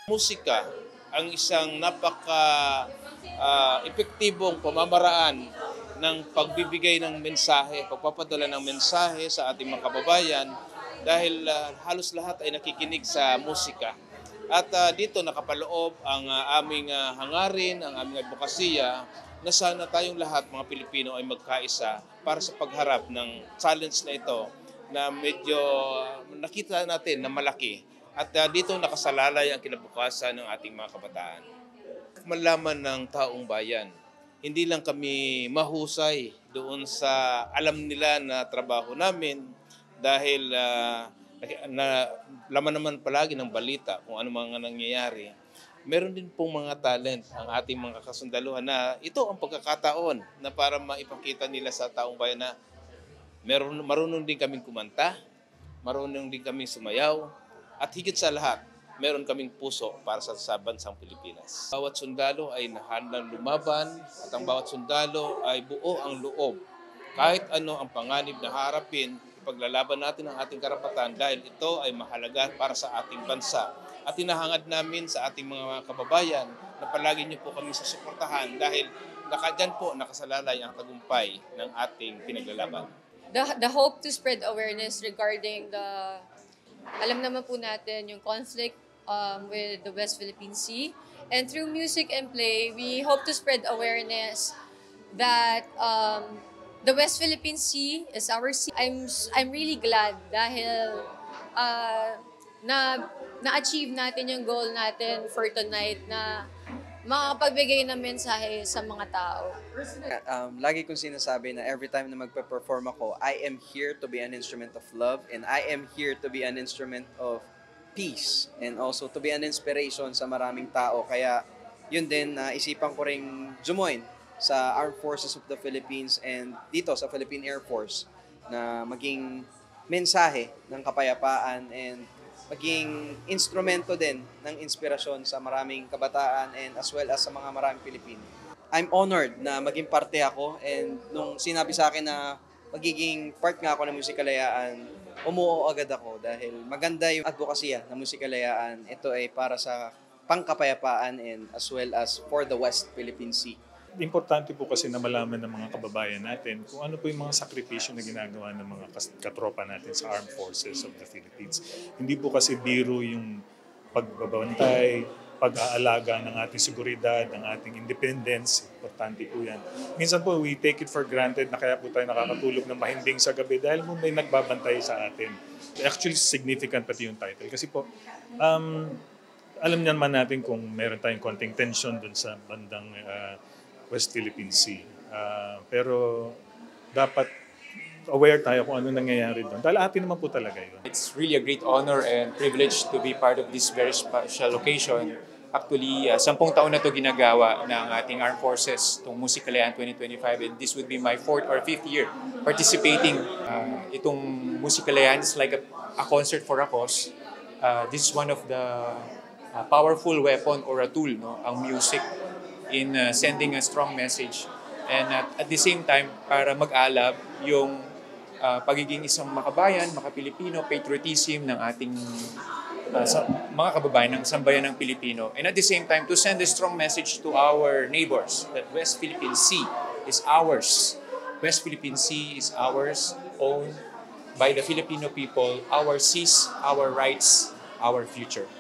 Musika ang isang epektibong pamamaraan ng pagbibigay ng mensahe, pagpapadala ng mensahe sa ating mga kababayan dahil halos lahat ay nakikinig sa musika. At dito nakapaloob ang aming hangarin, ang aming advokasya na sana tayong lahat mga Pilipino ay magkaisa para sa pagharap ng challenge na ito na medyo nakita natin na malaki. At dito nakasalalay ang kinabukasan ng ating mga kabataan. Malaman ng taong bayan, hindi lang kami mahusay doon sa alam nila na trabaho namin dahil laman naman palagi ng balita kung ano mga nangyayari. Meron din pong mga talent ang ating mga kasundaluhan na ito ang pagkakataon na para maipakita nila sa taong bayan na marunong din kaming kumanta, marunong din kaming sumayaw, at higit sa lahat, meron kaming puso para sa bansang Pilipinas. Bawat sundalo ay nahandang lumaban at ang bawat sundalo ay buo ang loob. Kahit ano ang panganib na harapin, ipaglalaban natin ang ating karapatan dahil ito ay mahalaga para sa ating bansa. At hinahangad namin sa ating mga kababayan na palagi niyo po kami susuportahan dahil dyan po nakasalalay ang tagumpay ng ating pinaglalaban. The hope to spread awareness regarding alam naman po natin yung conflict with the West Philippine Sea. And through music and play, we hope to spread awareness that the West Philippine Sea is our sea. I'm really glad dahil na-achieve natin yung goal natin for tonight na makapagbigay ng mensahe sa mga tao. Lagi kong sinasabi na every time na magpe-perform ako, I am here to be an instrument of love and I am here to be an instrument of peace and also to be an inspiration sa maraming tao. Kaya yun din, isipan ko ring jumoin sa Armed Forces of the Philippines and dito sa Philippine Air Force na maging mensahe ng kapayapaan and maging instrumento din ng inspirasyon sa maraming kabataan and as well as sa mga maraming Pilipino. I'm honored na maging parte ako and nung sinabi sa akin na magiging part nga ako ng Musikalayaan, umuo agad ako dahil maganda yung advokasya ng Musikalayaan. Ito ay para sa pangkapayapaan and as well as for the West Philippine Sea. Importante po kasi na malaman ng mga kababayan natin kung ano po yung mga sakripisyo na ginagawa ng mga katropa natin sa Armed Forces of the Philippines. Hindi po kasi biro yung pagbabantay, pag-aalaga ng ating seguridad, ng ating independence. Importante po yan. Minsan po, we take it for granted na kaya po tayo nakakatulog ng mahimbing sa gabi dahil po may nagbabantay sa atin. Actually, significant pati yung title. Kasi po, alam naman natin kung meron tayong konting tension dun sa bandang West Philippine Sea. Pero dapat aware tayo kung ano nangyayari doon. Dahil atin naman po talaga yun. It's really a great honor and privilege to be part of this very special occasion. Actually, 10 taon na ito ginagawa ng ating Armed Forces, itong Musikalayaan 2025, and this would be my 4th or 5th year participating. Itong Musikalayaan is like a concert for a cause. This is one of the powerful weapon or a tool, no, ang music in sending a strong message. And at the same time, para mag-alab yung pagiging isang makabayan, makapilipino, patriotism ng ating mga kababayan ng sambayan ng Pilipino. And at the same time, to send a strong message to our neighbors that West Philippine Sea is ours. West Philippine Sea is ours, owned by the Filipino people, our seas, our rights, our future.